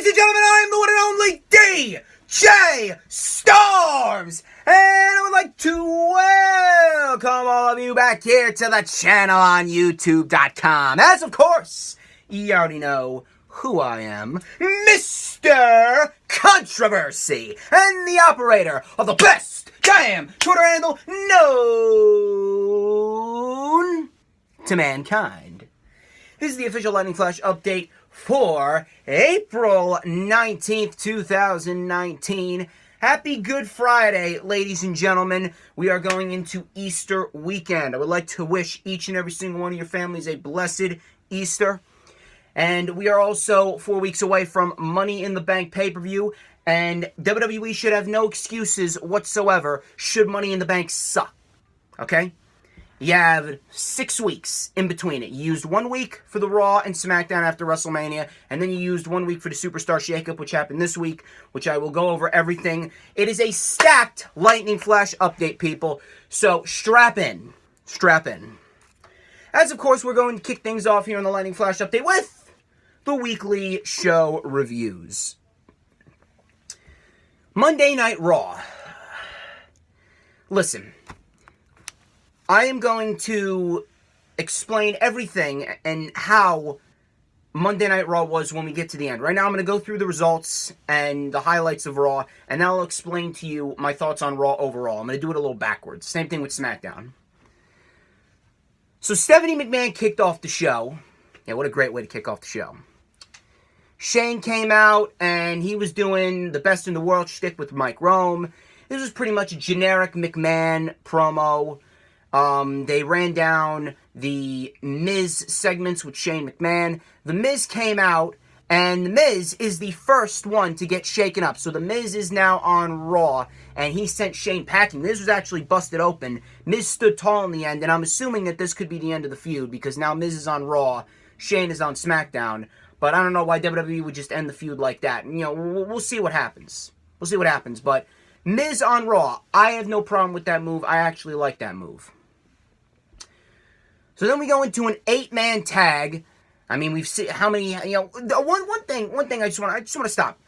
Ladies and gentlemen, I am the one and only DJ Storms, and I would like to welcome all of you back here to the channel on YouTube.com. As of course, you already know who I am, Mr. Controversy, and the operator of the best damn Twitter handle known to mankind. This is the official Lightning Flash update for April 19th, 2019. Happy Good Friday, ladies and gentlemen. We are going into Easter weekend. I would like to wish each and every single one of your families a blessed Easter. And we are also 4 weeks away from Money in the Bank pay-per-view, and WWE should have no excuses whatsoever should Money in the Bank suck. Okay? You have 6 weeks in between it. You used 1 week for the Raw and SmackDown after WrestleMania, and then you used 1 week for the Superstar Shakeup, which happened this week, which I will go over everything. It is a stacked Lightning Flash update, people, so strap in. Strap in. As, of course, we're going to kick things off here on the Lightning Flash update with the weekly show reviews. Monday Night Raw. Listen, I am going to explain everything and how Monday Night Raw was when we get to the end. Right now, I'm going to go through the results and the highlights of Raw, and then I'll explain to you my thoughts on Raw overall. I'm going to do it a little backwards. Same thing with SmackDown. So, Stephanie McMahon kicked off the show. Yeah, what a great way to kick off the show. Shane came out, and he was doing the best in the world shtick with Mike Rome. This was pretty much a generic McMahon promo. They ran down the Miz segments with Shane McMahon. The Miz came out, and the Miz is the first one to get shaken up. So the Miz is now on Raw, and he sent Shane packing. Miz was actually busted open. Miz stood tall in the end, and I'm assuming that this could be the end of the feud, because now Miz is on Raw, Shane is on SmackDown. But I don't know why WWE would just end the feud like that. And, you know, we'll see what happens. We'll see what happens. But Miz on Raw, I have no problem with that move. I actually like that move. So then we go into an 8-man tag. I mean, we've seen how many, you know, one thing I just want to stop.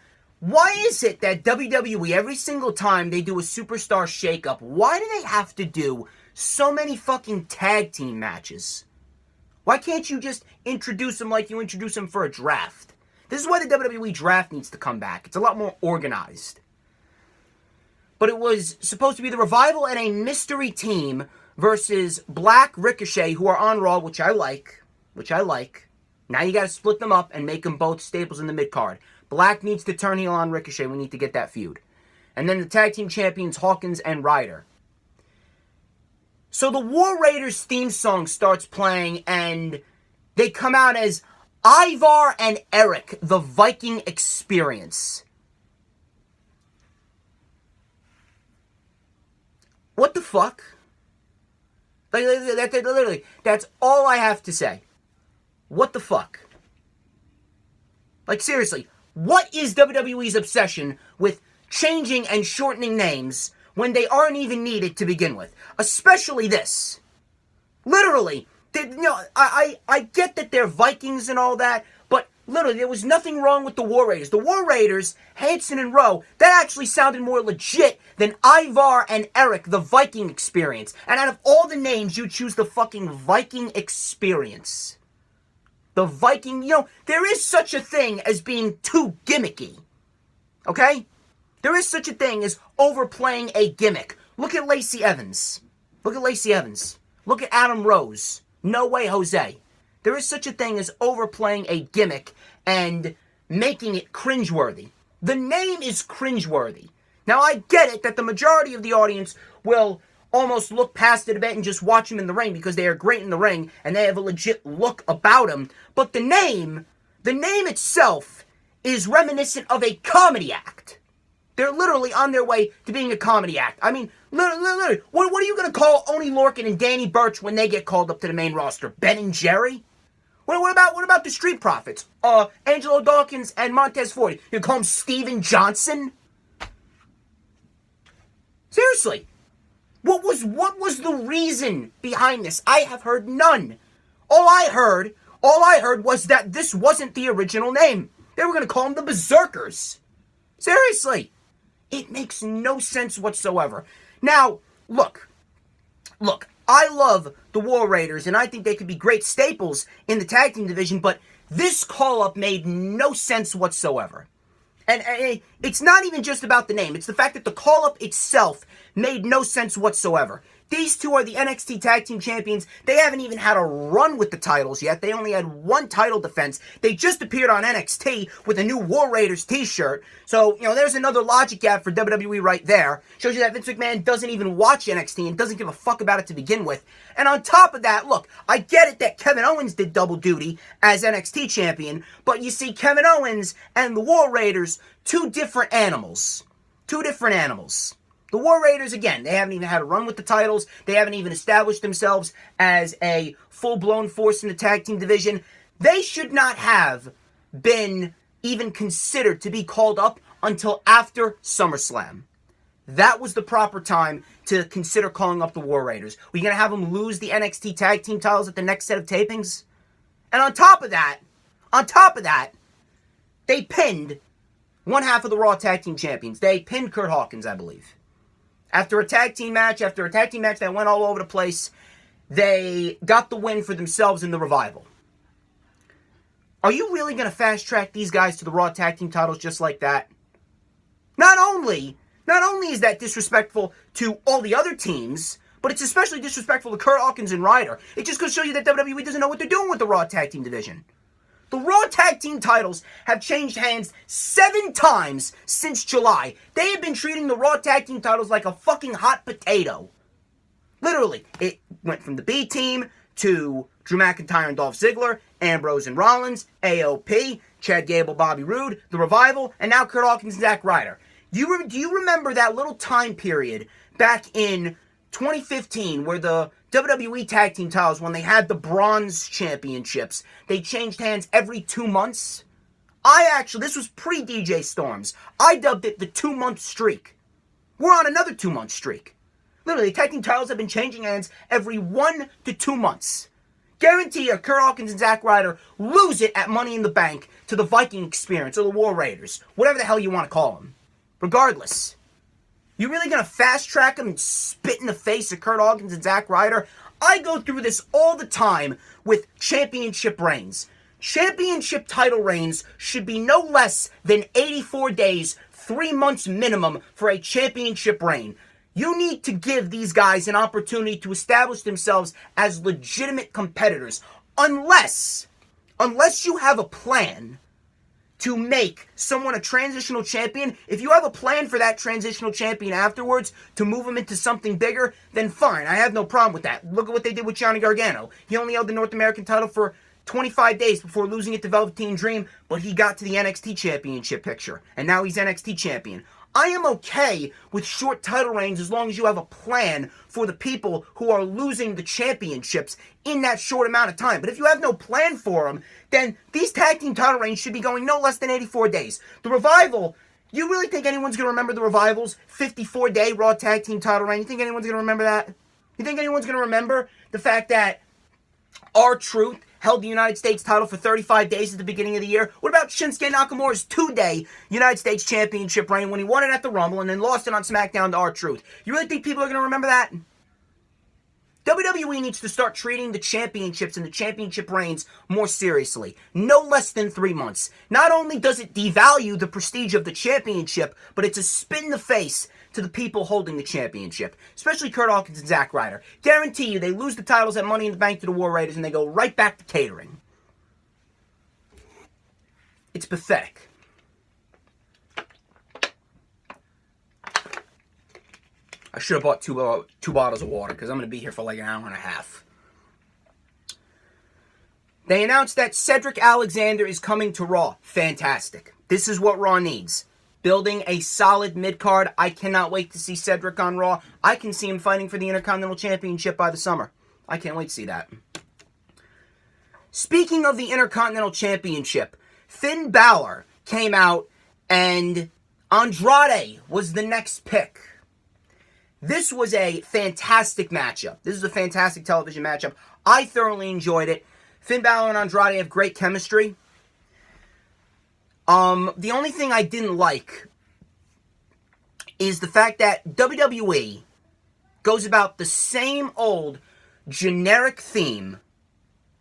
Why is it that WWE, every single time they do a superstar shakeup, why do they have to do so many fucking tag team matches? Why can't you just introduce them like you introduce them for a draft? This is why the WWE draft needs to come back. It's a lot more organized. But it was supposed to be the Revival and a mystery team versus Black, Ricochet, who are on Raw, which I like. Now you got to split them up and make them both staples in the mid-card. Black needs to turn heel on Ricochet. We need to get that feud. And then the tag team champions, Hawkins and Ryder. So the War Raiders theme song starts playing, and they come out as Ivar and Eric, the Viking Experience. What the fuck? Like, literally, that's all I have to say. What the fuck? Like, seriously, what is WWE's obsession with changing and shortening names when they aren't even needed to begin with? Especially this. Literally, I get that they're Vikings and all that, but literally, there was nothing wrong with the War Raiders. The War Raiders, Hanson and Rowe, that actually sounded more legit than Ivar and Eric, the Viking Experience. And out of all the names, you choose the fucking Viking Experience. The Viking, you know, there is such a thing as being too gimmicky. Okay? There is such a thing as overplaying a gimmick. Look at Lacey Evans. Look at Adam Rose. No Way Jose. There is such a thing as overplaying a gimmick and making it cringeworthy. The name is cringeworthy. Now, I get it that the majority of the audience will almost look past it a bit and just watch them in the ring because they are great in the ring and they have a legit look about them. But the name itself is reminiscent of a comedy act. They're literally on their way to being a comedy act. I mean, literally, what are you going to call Oney Lorcan and Danny Burch when they get called up to the main roster? Ben and Jerry? What about the Street Profits? Angelo Dawkins and Montez Ford. You call him Steven Johnson? Seriously. What was the reason behind this? I have heard none. All I heard was that this wasn't the original name. They were going to call them the Berserkers. Seriously. It makes no sense whatsoever. Now, look, I love the War Raiders, and I think they could be great staples in the tag team division, but this call-up made no sense whatsoever. And it's not even just about the name. It's the fact that the call-up itself made no sense whatsoever. These two are the NXT Tag Team Champions. They haven't even had a run with the titles yet. They only had one title defense. They just appeared on NXT with a new War Raiders t-shirt. So, there's another logic gap for WWE right there. Shows you that Vince McMahon doesn't even watch NXT and doesn't give a fuck about it to begin with. And on top of that, look, I get it that Kevin Owens did double duty as NXT champion, but you see, Kevin Owens and the War Raiders, two different animals. Two different animals. The War Raiders, again, they haven't even had a run with the titles. They haven't even established themselves as a full-blown force in the tag team division. They should not have been even considered to be called up until after SummerSlam. That was the proper time to consider calling up the War Raiders. Were you going to have them lose the NXT tag team titles at the next set of tapings? And on top of that, they pinned one half of the Raw Tag Team Champions. They pinned Kurt Hawkins, I believe. After a tag team match that went all over the place, they got the win for themselves in the Revival. Are you really going to fast-track these guys to the Raw Tag Team titles just like that? Not only is that disrespectful to all the other teams, but it's especially disrespectful to Kurt Hawkins and Ryder. It just goes to show you that WWE doesn't know what they're doing with the Raw Tag Team division. The Raw Tag Team titles have changed hands 7 times since July. They have been treating the Raw Tag Team titles like a fucking hot potato. Literally, it went from the B Team to Drew McIntyre and Dolph Ziggler, Ambrose and Rollins, AOP, Chad Gable, Bobby Roode, The Revival, and now Kurt Hawkins and Zack Ryder. Do you remember that little time period back in 2015 where the WWE Tag Team titles, when they had the Bronze Championships, they changed hands every 2 months? This was pre-DJ Storms. I dubbed it the 2-month streak. We're on another 2-month streak. Literally, the Tag Team titles have been changing hands every 1 to 2 months. Guarantee you, Kurt Hawkins and Zack Ryder lose it at Money in the Bank to the Viking Experience or the War Raiders. Whatever the hell you want to call them. Regardless. You really gonna fast-track them and spit in the face of Kurt Hawkins and Zack Ryder? I go through this all the time with championship reigns. Championship title reigns should be no less than 84 days, 3 months minimum for a championship reign. You need to give these guys an opportunity to establish themselves as legitimate competitors. Unless you have a plan to make someone a transitional champion. If you have a plan for that transitional champion afterwards to move him into something bigger, then fine. I have no problem with that. Look at what they did with Johnny Gargano. He only held the North American title for 25 days before losing it to Velveteen Dream, but he got to the NXT championship picture, and now he's NXT champion. I am okay with short title reigns as long as you have a plan for the people who are losing the championships in that short amount of time. But if you have no plan for them, then these tag team title reigns should be going no less than 84 days. The Revival, you really think anyone's going to remember the Revival's 54-day Raw tag team title reign? You think anyone's going to remember that? You think anyone's going to remember the fact that R-Truth held the United States title for 35 days at the beginning of the year? What about Shinsuke Nakamura's 2-day United States Championship reign when he won it at the Rumble and then lost it on SmackDown to R-Truth? You really think people are going to remember that? WWE needs to start treating the championships and the championship reigns more seriously. No less than 3 months. Not only does it devalue the prestige of the championship, but it's a spin in the face to the people holding the championship, especially Kurt Hawkins and Zack Ryder. Guarantee you they lose the titles at Money in the Bank to the War Raiders and they go right back to catering. It's pathetic. I should have bought two bottles of water because I'm going to be here for like an hour and a half. They announced that Cedric Alexander is coming to Raw. Fantastic. This is what Raw needs. Building a solid mid-card. I cannot wait to see Cedric on Raw. I can see him fighting for the Intercontinental Championship by the summer. I can't wait to see that. Speaking of the Intercontinental Championship, Finn Balor came out and Andrade was the next pick. This was a fantastic matchup. This is a fantastic television matchup. I thoroughly enjoyed it. Finn Balor and Andrade have great chemistry. The only thing I didn't like is the fact that WWE goes about the same old generic theme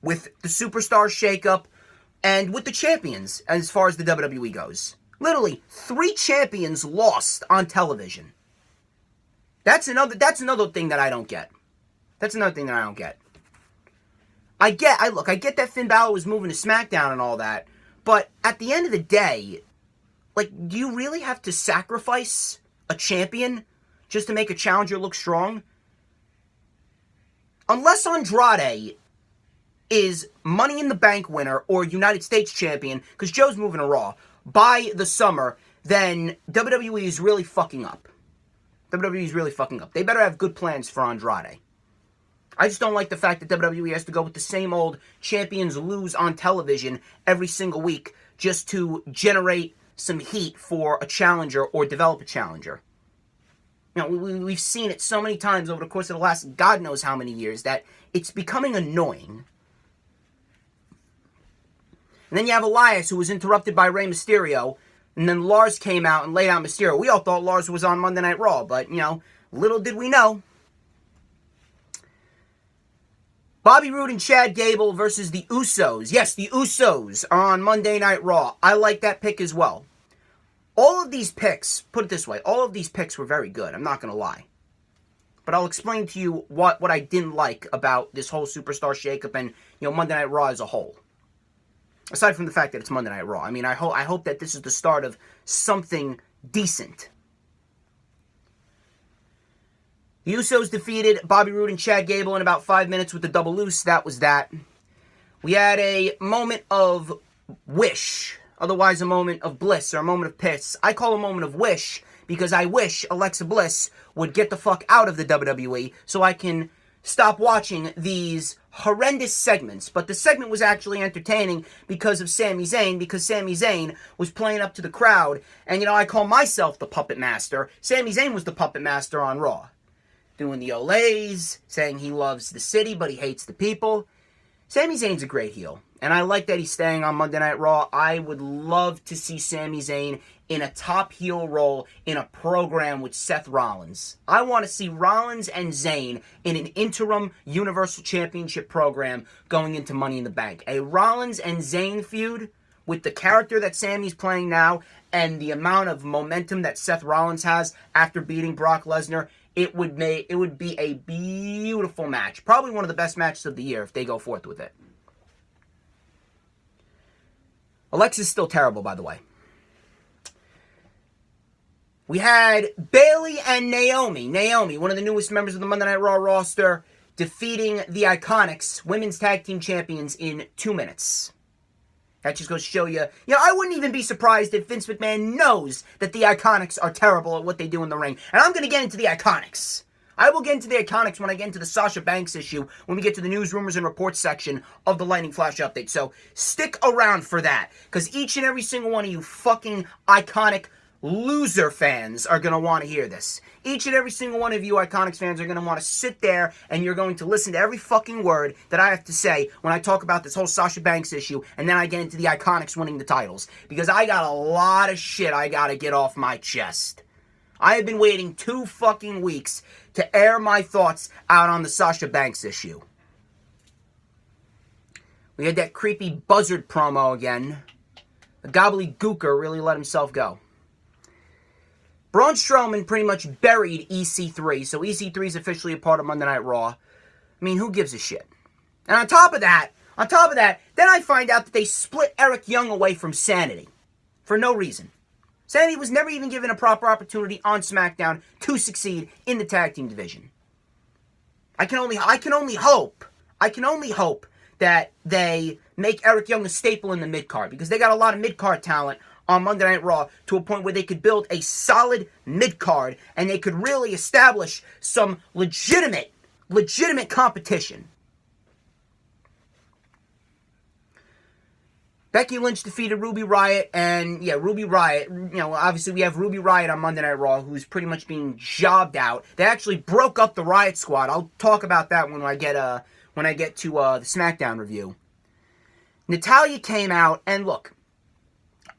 with the superstar shakeup and with the champions as far as the WWE goes. Literally, 3 champions lost on television. That's another thing that I don't get. That's another thing that I don't get. I get that Finn Balor was moving to SmackDown and all that, but at the end of the day, like, do you really have to sacrifice a champion just to make a challenger look strong? Unless Andrade is Money in the Bank winner or United States champion, because Joe's moving to Raw, by the summer, then WWE is really fucking up. WWE is really fucking up. They better have good plans for Andrade. I just don't like the fact that WWE has to go with the same old champions lose on television every single week just to generate some heat for a challenger or develop a challenger. You know, we've seen it so many times over the course of the last God knows how many years that it's becoming annoying. And then you have Elias, who was interrupted by Rey Mysterio, and then Lars came out and laid out Mysterio. We all thought Lars was on Monday Night Raw, but, you know, little did we know. Bobby Roode and Chad Gable versus the Usos. Yes, the Usos are on Monday Night Raw. I like that pick as well. All of these picks, put it this way, all of these picks were very good. I'm not going to lie. But I'll explain to you what I didn't like about this whole superstar shakeup and, you know, Monday Night Raw as a whole. Aside from the fact that it's Monday Night Raw. I mean, I hope that this is the start of something decent. The Usos defeated Bobby Roode and Chad Gable in about 5 minutes with the double loose. That was that. We had a moment of wish, otherwise a moment of bliss or a moment of piss. I call a moment of wish because I wish Alexa Bliss would get the fuck out of the WWE so I can stop watching these horrendous segments. But the segment was actually entertaining because of Sami Zayn, because Sami Zayn was playing up to the crowd. And, you know, I call myself the puppet master. Sami Zayn was the puppet master on Raw. Doing the olays, saying he loves the city, but he hates the people. Sami Zayn's a great heel. And I like that he's staying on Monday Night Raw. I would love to see Sami Zayn in a top heel role in a program with Seth Rollins. I want to see Rollins and Zayn in an interim Universal Championship program going into Money in the Bank. A Rollins and Zayn feud with the character that Sami's playing now and the amount of momentum that Seth Rollins has after beating Brock Lesnar, it would be a beautiful match. Probably one of the best matches of the year if they go forth with it. Alexa's still terrible, by the way. We had Bayley and Naomi. Naomi, one of the newest members of the Monday Night Raw roster, defeating the Iconics, women's tag team champions, in 2 minutes. That just goes to show you, I wouldn't even be surprised if Vince McMahon knows that the Iconics are terrible at what they do in the ring. And I'm going to get into the Iconics. I will get into the Iconics when I get into the Sasha Banks issue, when we get to the news, rumors, and reports section of the Lightning Flash update. So stick around for that, because each and every single one of you fucking Iconic loser fans are going to want to hear this. Each and every single one of you Iconics fans are going to want to sit there and you're going to listen to every fucking word that I have to say when I talk about this whole Sasha Banks issue, and then I get into the Iconics winning the titles. Because I got a lot of shit I got to get off my chest. I have been waiting 2 fucking weeks to air my thoughts out on the Sasha Banks issue. We had that creepy buzzard promo again. The gobbledygooker really let himself go. Braun Strowman pretty much buried EC3, so EC3 is officially a part of Monday Night Raw. I mean, who gives a shit? And on top of that, then I find out that they split Eric Young away from Sanity. For no reason. Sanity was never even given a proper opportunity on SmackDown to succeed in the tag team division. I can only hope that they make Eric Young a staple in the mid-card, because they got a lot of mid-card talent on Monday Night Raw to a point where they could build a solid mid-card and they could really establish some legitimate competition. Becky Lynch defeated Ruby Riott, and Ruby Riott, obviously we have Ruby Riott on Monday Night Raw, who's pretty much being jobbed out. They actually broke up the Riott Squad. I'll talk about that when I get to the SmackDown review. Natalya came out, and look,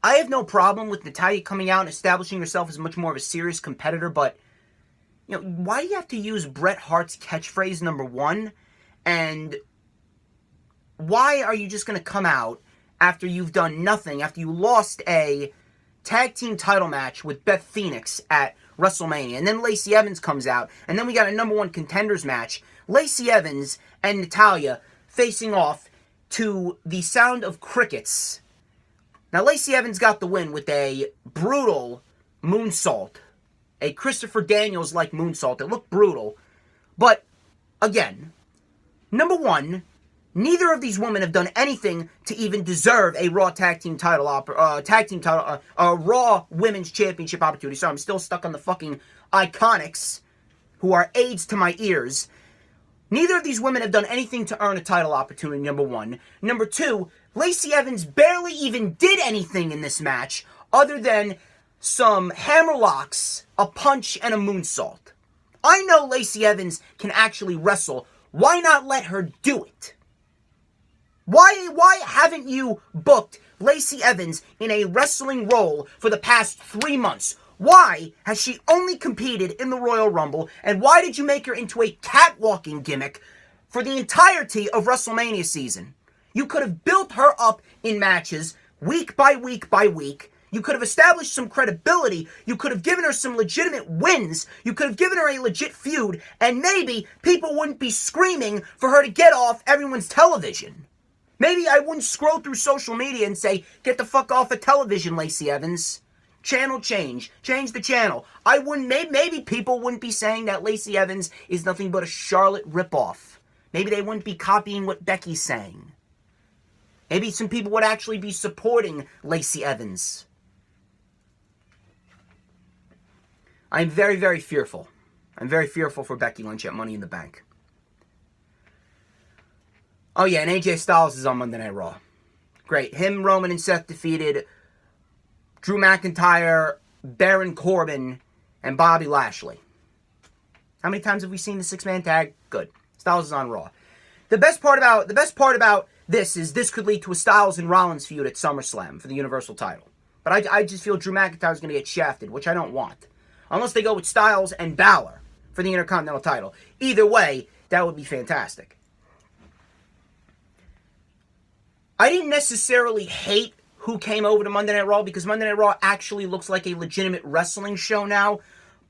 I have no problem with Natalya coming out and establishing herself as much more of a serious competitor, but, why do you have to use Bret Hart's catchphrase number 1? And why are you just going to come out after you've done nothing, after you lost a tag team title match with Beth Phoenix at WrestleMania, and then Lacey Evans comes out, and then we got a number 1 contenders match, Lacey Evans and Natalya facing off to the sound of crickets. Now, Lacey Evans got the win with a brutal moonsault, a Christopher Daniels-like moonsault. It looked brutal, but again, number 1, neither of these women have done anything to even deserve a Raw tag team title, Raw Women's Championship opportunity. So I'm still stuck on the fucking Iconics, who are aids to my ears. Neither of these women have done anything to earn a title opportunity, number 1. Number 2, Lacey Evans barely even did anything in this match other than some hammerlocks, a punch, and a moonsault. I know Lacey Evans can actually wrestle. Why not let her do it? Why haven't you booked Lacey Evans in a wrestling role for the past 3 months? Why has she only competed in the Royal Rumble, and why did you make her into a catwalking gimmick for the entirety of WrestleMania season? You could have built her up in matches week by week by week. You could have established some credibility. You could have given her some legitimate wins. You could have given her a legit feud, and maybe people wouldn't be screaming for her to get off everyone's television. Maybe I wouldn't scroll through social media and say, get the fuck off of television, Lacey Evans. Channel change. Change the channel. I wouldn't, maybe people wouldn't be saying that Lacey Evans is nothing but a Charlotte ripoff. Maybe they wouldn't be copying what Becky's saying. Maybe some people would actually be supporting Lacey Evans. I'm very, very fearful. I'm very fearful for Becky Lynch at Money in the Bank. Oh yeah, and AJ Styles is on Monday Night Raw. Great. Him, Roman, and Seth defeated Drew McIntyre, Baron Corbin, and Bobby Lashley. How many times have we seen the 6-man tag? Good. Styles is on Raw. The best part about this is this could lead to a Styles and Rollins feud at SummerSlam for the Universal title. But I just feel Drew McIntyre is going to get shafted, which I don't want. Unless they go with Styles and Balor for the Intercontinental title. Either way, that would be fantastic. I didn't necessarily hate who came over to Monday Night Raw because Monday Night Raw actually looks like a legitimate wrestling show now.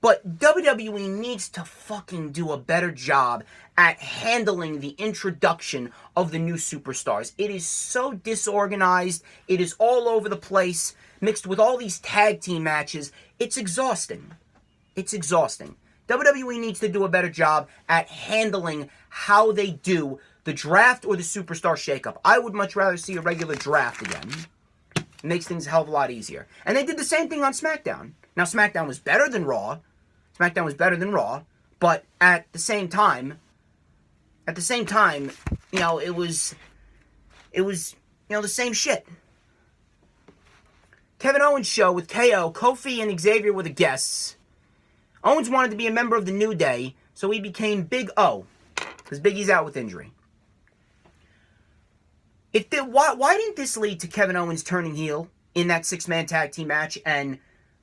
But WWE needs to fucking do a better job at handling the introduction of the new superstars. It is so disorganized. It is all over the place, mixed with all these tag team matches. It's exhausting. It's exhausting. WWE needs to do a better job at handling how they do the draft or the superstar shakeup. I would much rather see a regular draft again. It makes things a hell of a lot easier. And they did the same thing on SmackDown. Now, SmackDown was better than Raw. But at the same time, it was the same shit. Kevin Owens show with KO, Kofi, and Xavier were the guests. Owens wanted to be a member of the New Day, so he became Big O, because Big E's out with injury. Why didn't this lead to Kevin Owens turning heel in that 6-man tag team match and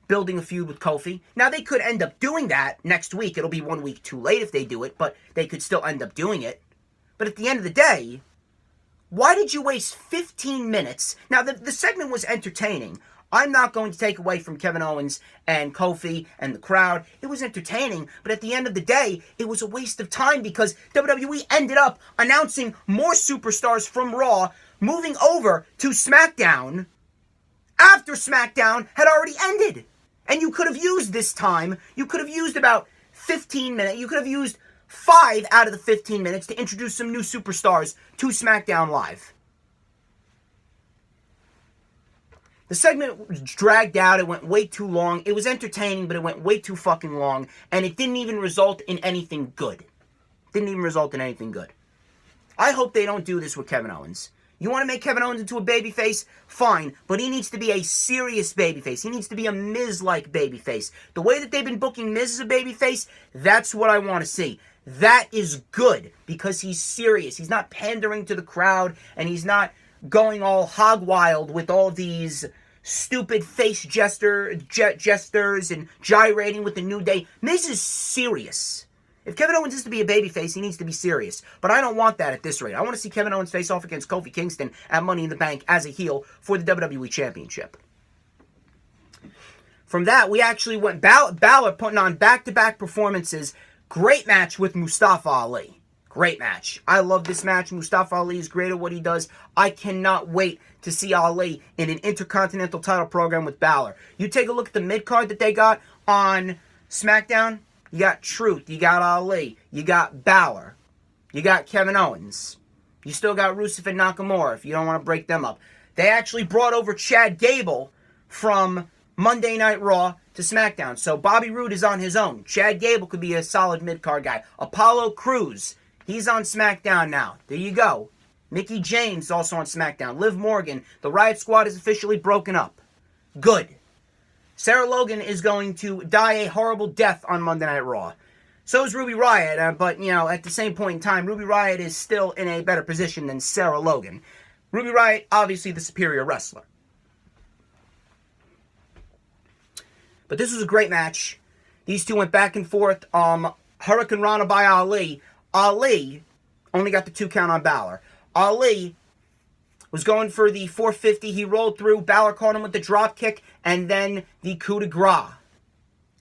building a feud with Kofi? Now, they could end up doing that next week. It'll be 1 week too late if they do it, but they could still end up doing it. But at the end of the day, why did you waste 15 minutes? Now, the segment was entertaining. I'm not going to take away from Kevin Owens and Kofi and the crowd. It was entertaining, but at the end of the day, it was a waste of time because WWE ended up announcing more superstars from Raw moving over to SmackDown after SmackDown had already ended. And you could have used this time, you could have used about 15 minutes, you could have used 5 out of the 15 minutes to introduce some new superstars to SmackDown Live. The segment was dragged out. It went way too long. It was entertaining, but it went way too fucking long. And it didn't even result in anything good. I hope they don't do this with Kevin Owens. You want to make Kevin Owens into a babyface? Fine. But he needs to be a serious babyface. He needs to be a Miz-like babyface. The way that they've been booking Miz as a babyface, that's what I want to see. That is good because he's serious. He's not pandering to the crowd and he's not going all hog wild with all these stupid face gestures and gyrating with the New Day. Miz is serious. If Kevin Owens is to be a babyface, he needs to be serious. But I don't want that at this rate. I want to see Kevin Owens face off against Kofi Kingston at Money in the Bank as a heel for the WWE Championship. From that, we actually went Balor putting on back-to-back performances. Great match with Mustafa Ali. Great match. I love this match. Mustafa Ali is great at what he does. I cannot wait to see Ali in an Intercontinental title program with Balor. You take a look at the mid-card that they got on SmackDown. You got Truth. You got Ali. You got Balor. You got Kevin Owens. You still got Rusev and Nakamura if you don't want to break them up. They actually brought over Chad Gable from Monday Night Raw to SmackDown. So Bobby Roode is on his own. Chad Gable could be a solid mid-card guy. Apollo Crews, he's on SmackDown now. There you go. Mickie James also on SmackDown. Liv Morgan, the Riot Squad is officially broken up. Good. Sarah Logan is going to die a horrible death on Monday Night Raw. So is Ruby Riott, but, at the same point in time, Ruby Riott is still in a better position than Sarah Logan. Ruby Riott, obviously the superior wrestler. But this was a great match. These two went back and forth. Hurricane Rana by Ali. Ali only got the 2 count on Balor. Ali was going for the 450. He rolled through. Balor caught him with the drop kick and then the coup de grace.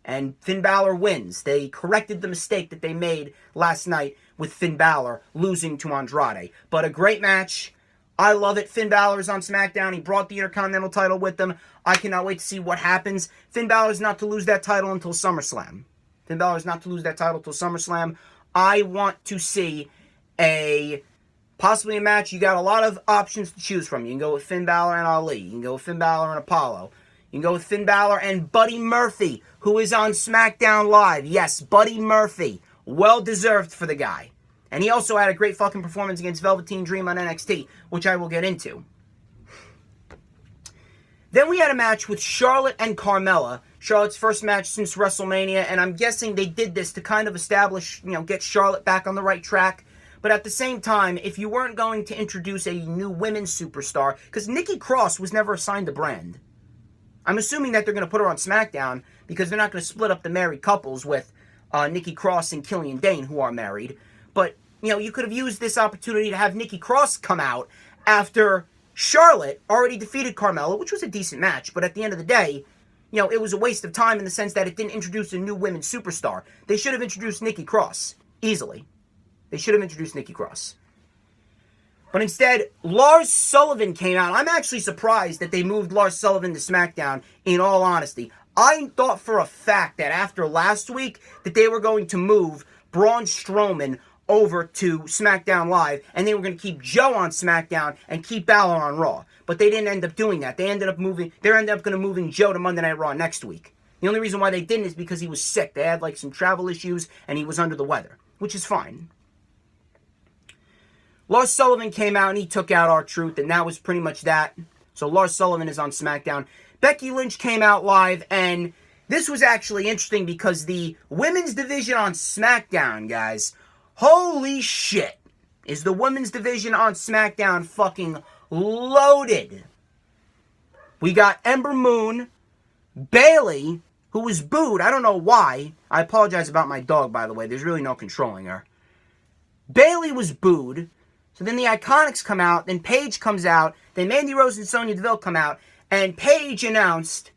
And Finn Balor wins. They corrected the mistake that they made last night with Finn Balor losing to Andrade. But a great match. I love it. Finn Balor is on SmackDown. He brought the Intercontinental title with him. I cannot wait to see what happens. Finn Balor is not to lose that title until SummerSlam. Finn Balor is not to lose that title until SummerSlam. I want to see possibly a match. You got a lot of options to choose from. You can go with Finn Balor and Ali. You can go with Finn Balor and Apollo. You can go with Finn Balor and Buddy Murphy, who is on SmackDown Live. Yes, Buddy Murphy. Well deserved for the guy. And he also had a great fucking performance against Velveteen Dream on NXT, which I will get into. Then we had a match with Charlotte and Carmella. Charlotte's first match since WrestleMania, and I'm guessing they did this to kind of establish, get Charlotte back on the right track. But at the same time, if you weren't going to introduce a new women's superstar, because Nikki Cross was never assigned a brand. I'm assuming that they're going to put her on SmackDown, because they're not going to split up the married couples with Nikki Cross and Killian Dane, who are married. But, you could have used this opportunity to have Nikki Cross come out after Charlotte already defeated Carmella, which was a decent match. But at the end of the day, it was a waste of time in the sense that it didn't introduce a new women's superstar. They should have introduced Nikki Cross. Easily. They should have introduced Nikki Cross. But instead, Lars Sullivan came out. I'm actually surprised that they moved Lars Sullivan to SmackDown, in all honesty. I thought for a fact that after last week that they were going to move Braun Strowman over to SmackDown Live, and they were going to keep Joe on SmackDown and keep Balor on Raw. But they didn't end up doing that. They ended up going to moving Joe to Monday Night Raw next week. The only reason why they didn't is because he was sick. They had some travel issues, and he was under the weather, which is fine. Lars Sullivan came out and he took out R-Truth, and that was pretty much that. So Lars Sullivan is on SmackDown. Becky Lynch came out live, and this was actually interesting because the women's division on SmackDown, guys, holy shit, is the women's division on SmackDown fucking loaded. We got Ember Moon, Bayley, who was booed. I don't know why. I apologize about my dog, by the way. There's really no controlling her. Bayley was booed. So then the Iconics come out. Then Paige comes out. Then Mandy Rose and Sonya Deville come out. And Paige announced,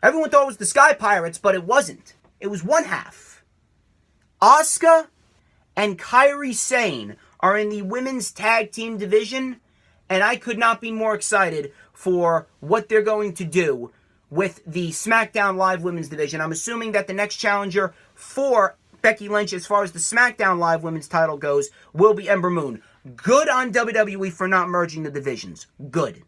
everyone thought it was the Sky Pirates, but it wasn't. It was one half. Asuka and Kairi Sane are in the women's tag team division, and I could not be more excited for what they're going to do with the SmackDown Live women's division. I'm assuming that the next challenger for Becky Lynch, as far as the SmackDown Live women's title goes, will be Ember Moon. Good on WWE for not merging the divisions. Good.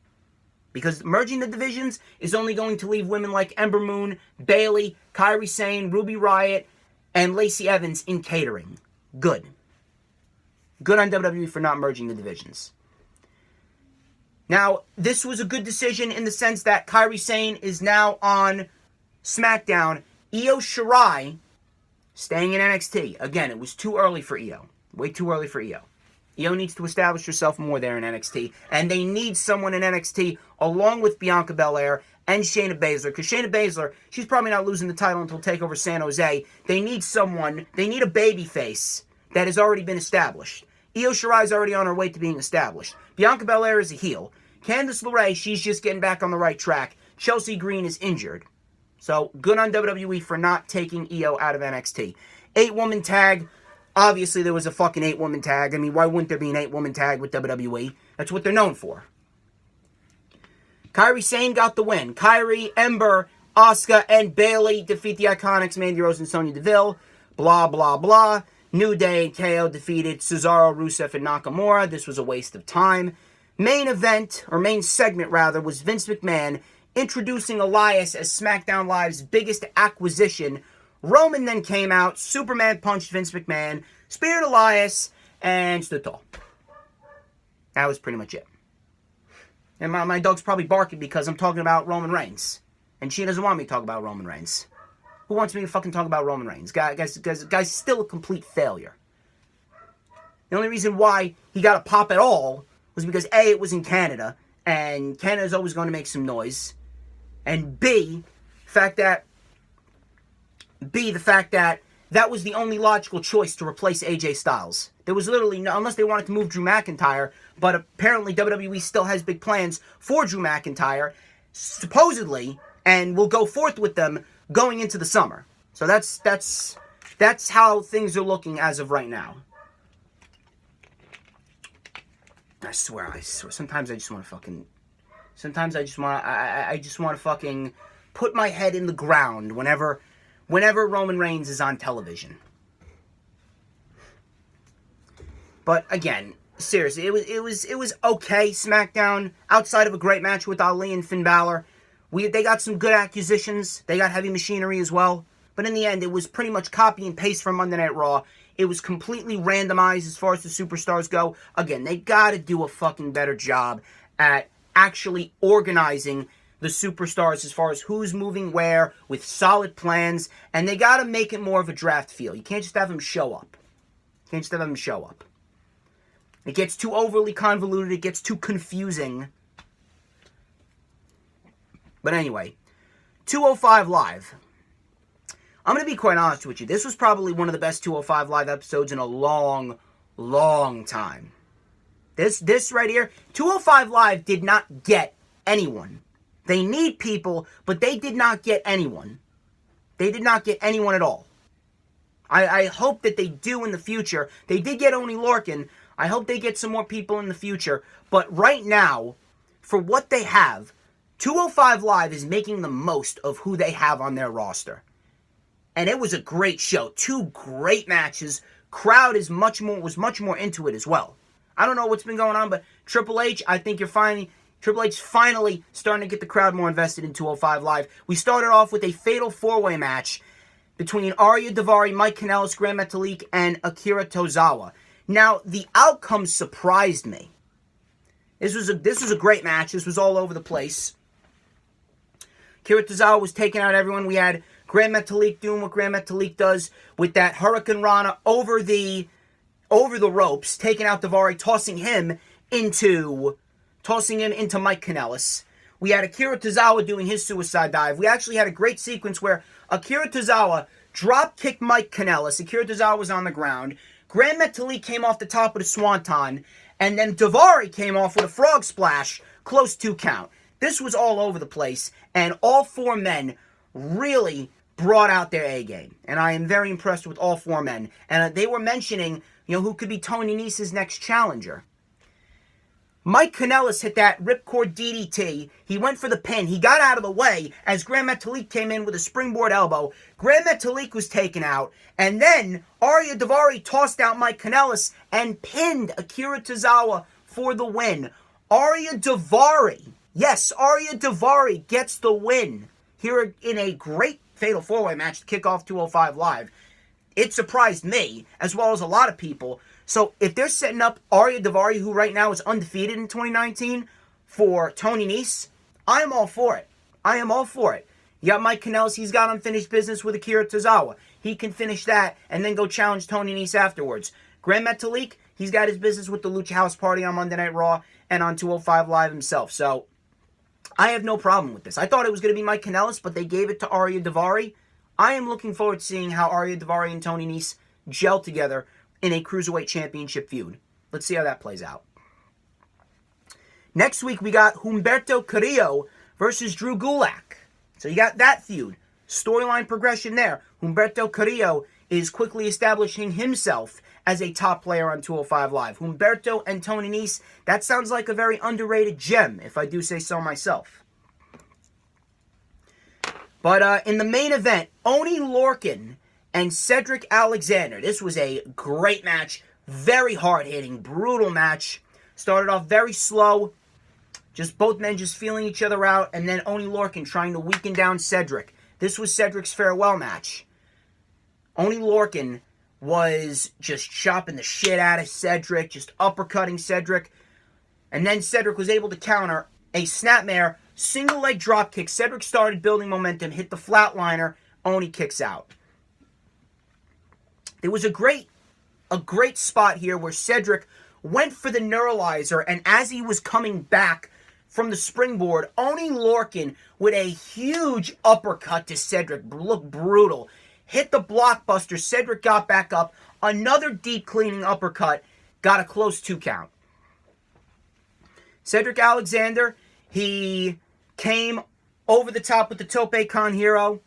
Because merging the divisions is only going to leave women like Ember Moon, Bayley, Kairi Sane, Ruby Riott, and Lacey Evans in catering. Good. Good on WWE for not merging the divisions. Now, this was a good decision in the sense that Kairi Sane is now on SmackDown. Io Shirai staying in NXT. Again, it was too early for Io. Way too early for Io. Io needs to establish herself more there in NXT. And they need someone in NXT along with Bianca Belair and Shayna Baszler. Because Shayna Baszler, she's probably not losing the title until TakeOver San Jose. They need a baby face that has already been established. Io Shirai's already on her way to being established. Bianca Belair is a heel. Candice LeRae, she's just getting back on the right track. Chelsea Green is injured. So, good on WWE for not taking Io out of NXT. 8-woman tag. Obviously, there was a fucking 8-woman tag. I mean, why wouldn't there be an 8-woman tag with WWE? That's what they're known for. Kairi Sane got the win. Kairi, Ember, Asuka, and Bayley defeat the Iconics, Mandy Rose and Sonya Deville. Blah, blah, blah. New Day and KO defeated Cesaro, Rusev, and Nakamura. This was a waste of time. Main segment, was Vince McMahon introducing Elias as SmackDown Live's biggest acquisition. Roman then came out, Superman punched Vince McMahon, speared Elias, and stood tall. That was pretty much it. And my dog's probably barking because I'm talking about Roman Reigns. And she doesn't want me to talk about Roman Reigns. Who wants me to fucking talk about Roman Reigns? Guy's still a complete failure. The only reason why he got a pop at all was because A, it was in Canada, and Canada's always going to make some noise. And B, the fact that that was the only logical choice to replace AJ Styles. There was literally no, unless they wanted to move Drew McIntyre, but apparently WWE still has big plans for Drew McIntyre, supposedly, and will go forth with them going into the summer. So that's how things are looking as of right now. I swear, sometimes I just want to fucking put my head in the ground whenever Roman Reigns is on television. But again, seriously, it was okay. SmackDown, outside of a great match with Ali and Finn Balor, they got some good acquisitions. They got Heavy Machinery as well. But in the end, it was pretty much copy and paste from Monday Night Raw. It was completely randomized as far as the superstars go. Again, they got to do a fucking better job at actually organizing the superstars as far as who's moving where with solid plans. And they got to make it more of a draft feel. You can't just have them show up. It gets too overly convoluted. It gets too confusing. But anyway, 205 Live. I'm going to be quite honest with you. This was probably one of the best 205 Live episodes in a long, long time. This right here, 205 Live did not get anyone. They need people, but they did not get anyone. They did not get anyone at all. I hope that they do in the future. They did get Oney Lorcan. I hope they get some more people in the future. But right now, for what they have, 205 Live is making the most of who they have on their roster. And it was a great show. 2 great matches. Crowd was much more into it as well. I don't know what's been going on, but Triple H, I think Triple H finally starting to get the crowd more invested in 205 Live. We started off with a fatal 4-way match between Arya Daivari, Mike Kanellis, Gran Metalik, and Akira Tozawa. Now, the outcome surprised me. This was a great match. This was all over the place. Akira Tozawa was taking out everyone. We had Gran Metalik doing what Gran Metalik does with that Hurricane Rana over the ropes, taking out Daivari, tossing him into Mike Kanellis. We had Akira Tozawa doing his suicide dive. We actually had a great sequence where Akira Tozawa drop-kicked Mike Kanellis. Akira Tozawa was on the ground. Gran Metalik came off the top with a swanton, and then Daivari came off with a frog splash, close 2 count. This was all over the place, and all 4 men really brought out their A game. And I am very impressed with all 4 men. And they were mentioning, who could be Tony Nese's next challenger. Mike Kanellis hit that ripcord DDT. He went for the pin. He got out of the way as Gran Metalik came in with a springboard elbow. Gran Metalik was taken out. And then Arya Daivari tossed out Mike Kanellis and pinned Akira Tozawa for the win. Arya Daivari, yes, Arya Daivari gets the win here in a great fatal 4-way match to kick off 205 Live. It surprised me, as well as a lot of people. So if they're setting up Arya Daivari, who right now is undefeated in 2019, for Tony Nese, I am all for it. You got Mike Kanellis, he's got unfinished business with Akira Tozawa. He can finish that and then go challenge Tony Nese afterwards. Gran Metalik, he's got his business with the Lucha House Party on Monday Night Raw and on 205 Live himself. So I have no problem with this. I thought it was going to be Mike Kanellis, but they gave it to Arya Daivari. I am looking forward to seeing how Arya Daivari and Tony Nese gel together in a Cruiserweight Championship feud. Let's see how that plays out. Next week, we got Humberto Carrillo versus Drew Gulak. So you got that feud. Storyline progression there. Humberto Carrillo is quickly establishing himself as a top player on 205 Live. Humberto and Tony Nese, that sounds like a very underrated gem, if I do say so myself. But in the main event, Oney Lorcan and Cedric Alexander. This was a great match. Very hard-hitting, brutal match. Started off very slow. Just both men just feeling each other out. And then Oney Lorcan trying to weaken down Cedric. This was Cedric's farewell match. Oney Lorcan was just chopping the shit out of Cedric. Just uppercutting Cedric. And then Cedric was able to counter a snapmare. Single leg drop kick. Cedric started building momentum. Hit the flatliner. Oney kicks out. There was a great spot here where Cedric went for the neuralizer, and as he was coming back from the springboard, Oney Lorcan with a huge uppercut to Cedric. Looked brutal. Hit the blockbuster. Cedric got back up. Another deep cleaning uppercut. Got a close 2 count. Cedric Alexander, he came over the top with the Tope Con Hero.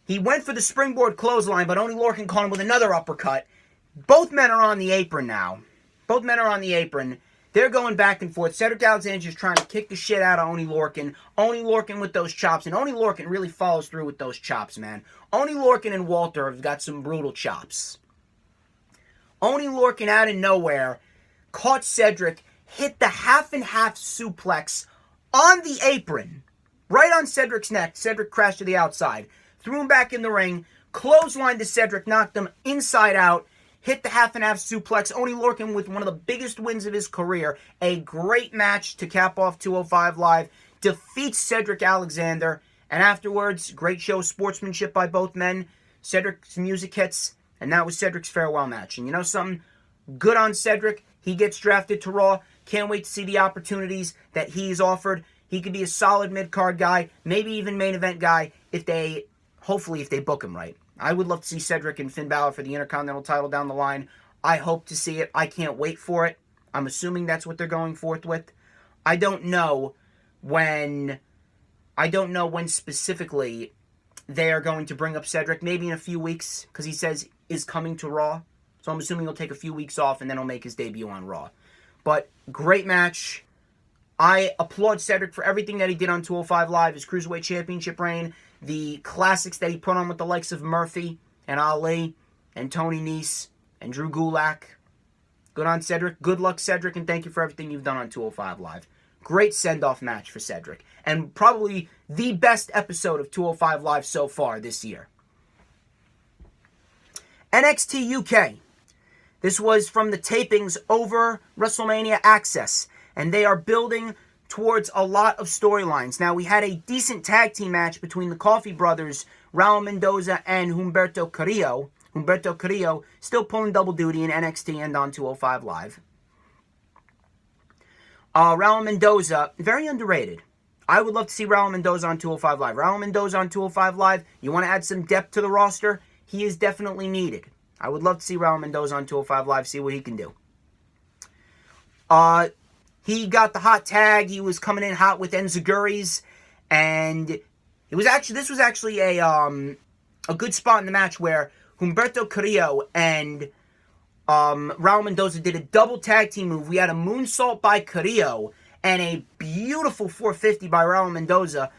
He went for the springboard clothesline, but Oney Lorcan caught him with another uppercut. Both men are on the apron now. Both men are on the apron. They're going back and forth. Cedric Alexander just trying to kick the shit out of Oney Lorcan. Oney Lorcan with those chops. And Oney Lorcan really follows through with those chops, man. Oney Lorcan and Walter have got some brutal chops. Oney Lorcan out of nowhere caught Cedric, hit the half and half suplex on the apron. Right on Cedric's neck. Cedric crashed to the outside. Threw him back in the ring. Clothesline to Cedric. Knocked him inside out. Hit the half and half suplex. Oney Lorcan with one of the biggest wins of his career. A great match to cap off 205 Live. Defeats Cedric Alexander. And afterwards, great show of sportsmanship by both men. Cedric's music hits. And that was Cedric's farewell match. And you know something? Good on Cedric. He gets drafted to Raw. Can't wait to see the opportunities that he's offered. He could be a solid mid-card guy. Maybe even main event guy hopefully if they book him right. I would love to see Cedric and Finn Balor for the Intercontinental title down the line. I hope to see it. I can't wait for it. I'm assuming that's what they're going forth with. I don't know when specifically they are going to bring up Cedric. Maybe in a few weeks, because he says is coming to Raw. So I'm assuming he'll take a few weeks off and then he'll make his debut on Raw. But great match. I applaud Cedric for everything that he did on 205 Live, his Cruiserweight Championship reign, the classics that he put on with the likes of Murphy and Ali and Tony Nese and Drew Gulak. Good on Cedric. Good luck, Cedric, and thank you for everything you've done on 205 Live. Great send-off match for Cedric. And probably the best episode of 205 Live so far this year. NXT UK. This was from the tapings over WrestleMania Access. And they are building towards a lot of storylines. Now, we had a decent tag team match between the Coffey brothers, Raul Mendoza and Humberto Carrillo. Humberto Carrillo still pulling double duty in NXT and on 205 Live. Raul Mendoza, very underrated. I would love to see Raul Mendoza on 205 Live. Raul Mendoza on 205 Live, you want to add some depth to the roster? He is definitely needed. I would love to see Raul Mendoza on 205 Live, see what he can do. He got the hot tag. He was coming in hot with Enziguris, and this was actually a good spot in the match where Humberto Carrillo and Raul Mendoza did a double tag team move. We had a moonsault by Carrillo and a beautiful 450 by Raul Mendoza,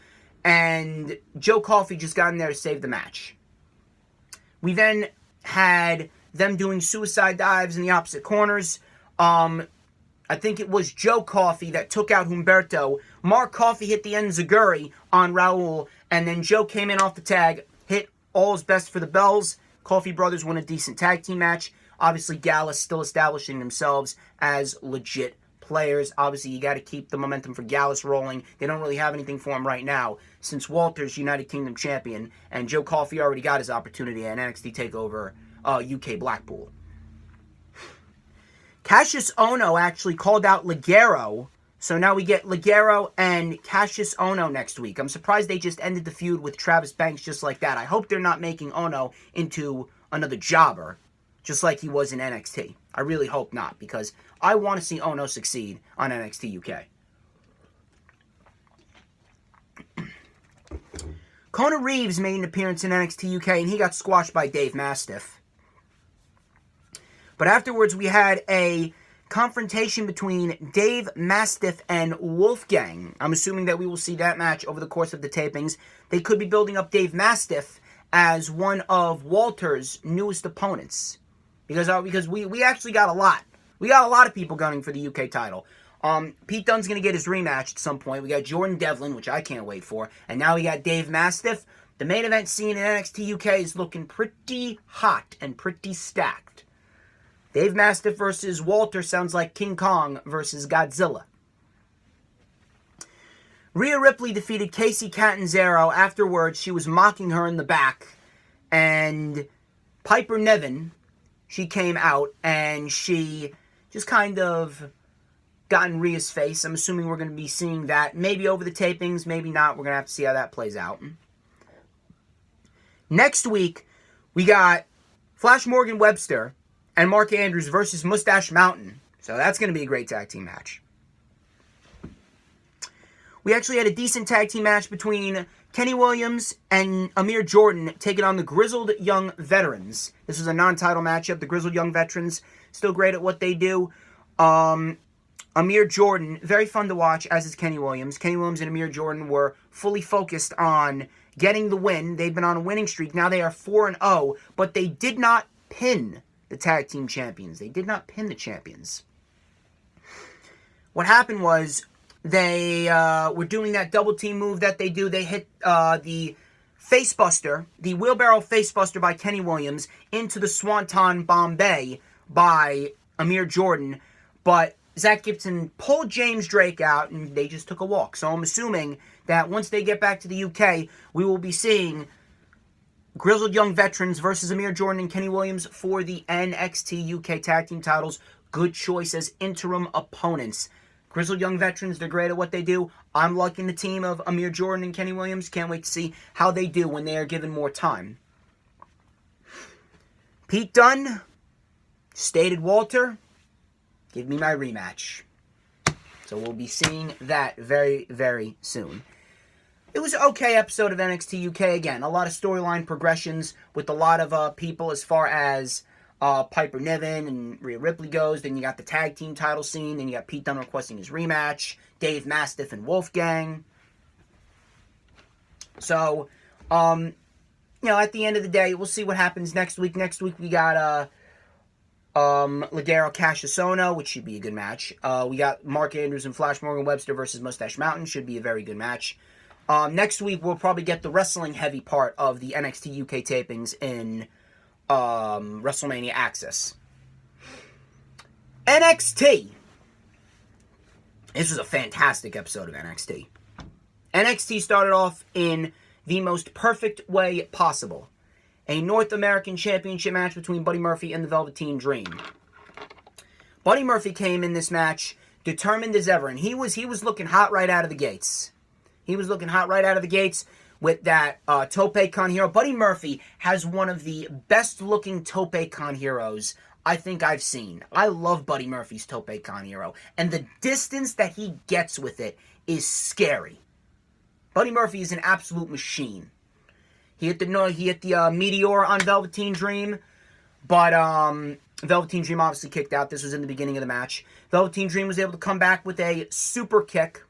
and Joe Coffey just got in there to save the match. We then had them doing suicide dives in the opposite corners. I think it was Joe Coffey that took out Humberto. Mark Coffey hit the Enziguri on Raul, and then Joe came in off the tag, hit All's Best for the Bells. Coffey brothers won a decent tag team match. Obviously, Gallus still establishing themselves as legit players. Obviously, you got to keep the momentum for Gallus rolling. They don't really have anything for him right now, since Walter's United Kingdom champion, and Joe Coffey already got his opportunity at NXT TakeOver UK Blackpool. Cassius Ohno actually called out Ligero, So now we get Ligero and Cassius Ohno next week. I'm surprised they just ended the feud with Travis Banks just like that. I hope they're not making Ohno into another jobber, just like he was in NXT. I really hope not, because I want to see Ohno succeed on NXT UK. Kona Reeves made an appearance in NXT UK, and he got squashed by Dave Mastiff. But afterwards, we had a confrontation between Dave Mastiff and Wolfgang. I'm assuming that we will see that match over the course of the tapings. They could be building up Dave Mastiff as one of Walter's newest opponents. Because we actually got a lot. We got a lot of people gunning for the UK title. Pete Dunne's going to get his rematch at some point. We got Jordan Devlin, which I can't wait for. And now we got Dave Mastiff. The main event scene in NXT UK is looking pretty hot and pretty stacked. Dave Mastiff versus Walter sounds like King Kong versus Godzilla. Rhea Ripley defeated Kacy Catanzaro. Afterwards, she was mocking her in the back. And Piper Niven, she came out and she just kind of got in Rhea's face. I'm assuming we're going to be seeing that maybe over the tapings, maybe not. We're going to have to see how that plays out. Next week, we got Flash Morgan Webster and Mark Andrews versus Mustache Mountain. So that's going to be a great tag team match. We actually had a decent tag team match between Kenny Williams and Amir Jordan taking on the Grizzled Young Veterans. This was a non-title matchup. The Grizzled Young Veterans, still great at what they do. Amir Jordan, very fun to watch, as is Kenny Williams. Kenny Williams and Amir Jordan were fully focused on getting the win. They've been on a winning streak. Now they are 4-0, but they did not pin the tag team champions. They did not pin the champions. What happened was they were doing that double team move that they do. They hit the facebuster, the wheelbarrow facebuster by Kenny Williams into the Swanton Bombay by Amir Jordan, but Zach Gibson pulled James Drake out and they just took a walk. So I'm assuming that once they get back to the UK, we will be seeing Grizzled Young Veterans versus Amir Jordan and Kenny Williams for the NXT UK Tag Team titles. Good choice as interim opponents. Grizzled Young Veterans, they're great at what they do. I'm liking the team of Amir Jordan and Kenny Williams. Can't wait to see how they do when they are given more time. Pete Dunne stated, Walter, give me my rematch. So we'll be seeing that very, very soon. It was an okay episode of NXT UK. Again, a lot of storyline progressions with a lot of people as far as Piper Niven and Rhea Ripley goes. Then you got the tag team title scene. Then you got Pete Dunne requesting his rematch. Dave Mastiff and Wolfgang. So, at the end of the day, we'll see what happens next week. Next week we got Ligero Cassius Ohno, which should be a good match. We got Mark Andrews and Flash Morgan Webster versus Mustache Mountain. Should be a very good match. Next week, we'll probably get the wrestling heavy part of the NXT UK tapings in WrestleMania Access. NXT. This was a fantastic episode of NXT. NXT started off in the most perfect way possible. A North American Championship match between Buddy Murphy and the Velveteen Dream. Buddy Murphy came in this match determined as ever, and he was looking hot right out of the gates. He was looking hot right out of the gates with that Tope Con Hero. Buddy Murphy has one of the best-looking Tope Con Heroes I think I've seen. I love Buddy Murphy's Tope Con Hero, and the distance that he gets with it is scary. Buddy Murphy is an absolute machine. He hit the Meteor on Velveteen Dream, but Velveteen Dream obviously kicked out. This was in the beginning of the match. Velveteen Dream was able to come back with a super kick.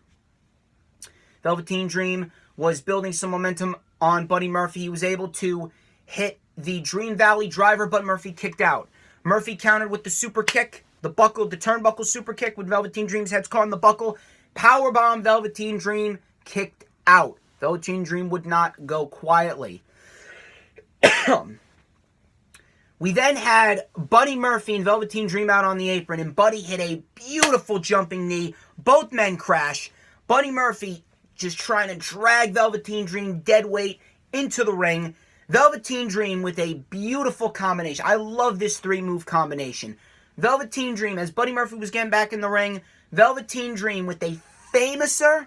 Velveteen Dream was building some momentum on Buddy Murphy. He was able to hit the Dream Valley driver, but Murphy kicked out. Murphy countered with the super kick, the turnbuckle super kick with Velveteen Dream's head's caught in the buckle. Powerbomb, Velveteen Dream kicked out. Velveteen Dream would not go quietly. We then had Buddy Murphy and Velveteen Dream out on the apron, and Buddy hit a beautiful jumping knee. Both men crash. Buddy Murphy just trying to drag Velveteen Dream dead weight into the ring. Velveteen Dream with a beautiful combination. I love this three-move combination. Velveteen Dream, as Buddy Murphy was getting back in the ring, Velveteen Dream with a famouser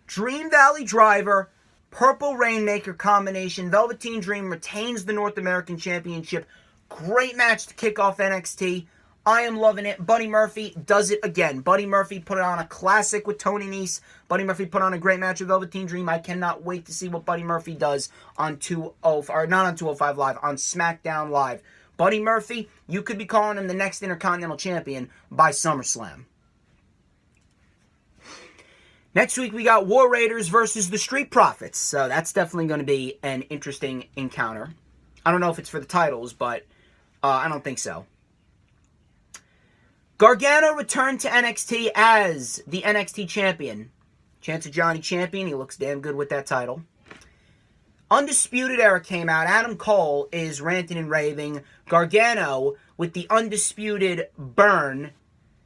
Dream Valley Driver, Purple Rainmaker combination. Velveteen Dream retains the North American Championship. Great match to kick off NXT. I am loving it. Buddy Murphy does it again. Buddy Murphy put on a classic with Tony Nese. Buddy Murphy put on a great match with Velveteen Dream. I cannot wait to see what Buddy Murphy does on not on 205 Live, on SmackDown Live. Buddy Murphy, you could be calling him the next Intercontinental Champion by SummerSlam. Next week, we got War Raiders versus the Street Profits. So that's definitely going to be an interesting encounter. I don't know if it's for the titles, but I don't think so. Gargano returned to NXT as the NXT Champion. Chance of Johnny Champion. He looks damn good with that title. Undisputed Era came out. Adam Cole is ranting and raving. Gargano with the Undisputed Burn,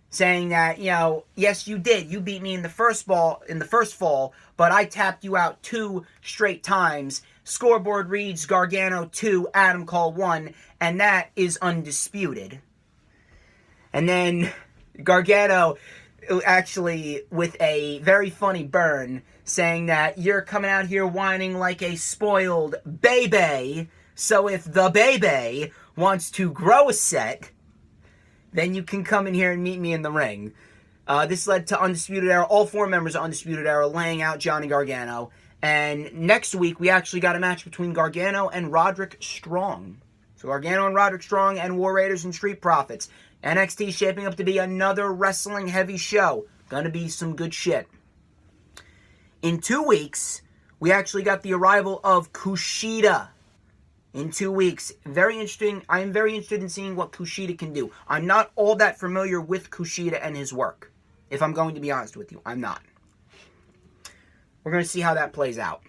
saying that, yes, you did. You beat me in the first fall, but I tapped you out 2 straight times. Scoreboard reads Gargano 2, Adam Cole 1, and that is undisputed. And then Gargano, actually, with a very funny burn, saying that you're coming out here whining like a spoiled baby, so if the baby wants to grow a set, then you can come in here and meet me in the ring. This led to Undisputed Era, all 4 members of Undisputed Era laying out Johnny Gargano. And next week, we actually got a match between Gargano and Roderick Strong. So Gargano and Roderick Strong and War Raiders and Street Profits. NXT shaping up to be another wrestling heavy show. Gonna be some good shit. In 2 weeks, we actually got the arrival of Kushida. In 2 weeks. Very interesting. I am very interested in seeing what Kushida can do. I'm not all that familiar with Kushida and his work. If I'm going to be honest with you, I'm not. We're going to see how that plays out.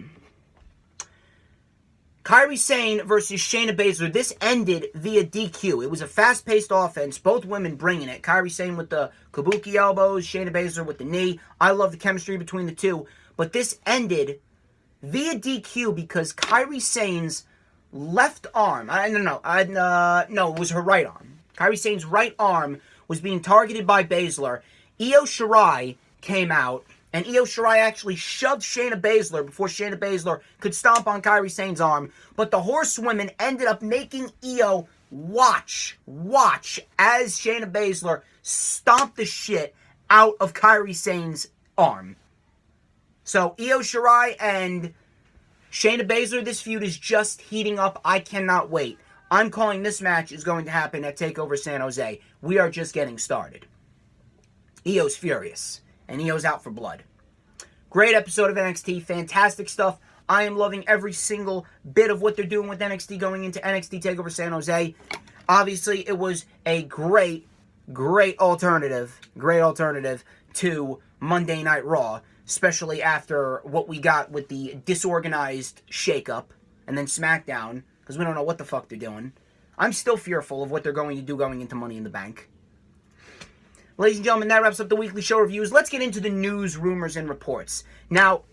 Kairi Sane versus Shayna Baszler. This ended via DQ. It was a fast-paced offense. Both women bringing it. Kairi Sane with the kabuki elbows. Shayna Baszler with the knee. I love the chemistry between the two. But this ended via DQ because Kairi Sane's left arm. No, it was her right arm. Kairi Sane's right arm was being targeted by Baszler. Io Shirai came out, and Io Shirai actually shoved Shayna Baszler before Shayna Baszler could stomp on Kairi Sane's arm. But the horsewomen ended up making Io watch as Shayna Baszler stomped the shit out of Kairi Sane's arm. So Io Shirai and Shayna Baszler, this feud is just heating up. I cannot wait. I'm calling this match is going to happen at TakeOver San Jose. We are just getting started. Io's furious, and Io's out for blood. Great episode of NXT. Fantastic stuff. I am loving every single bit of what they're doing with NXT going into NXT TakeOver San Jose. Obviously, it was a great alternative to Monday Night Raw, especially after what we got with the disorganized shakeup and then SmackDown, because we don't know what the fuck they're doing. I'm still fearful of what they're going to do going into Money in the Bank. Ladies and gentlemen, that wraps up the weekly show reviews. Let's get into the news, rumors, and reports. Now,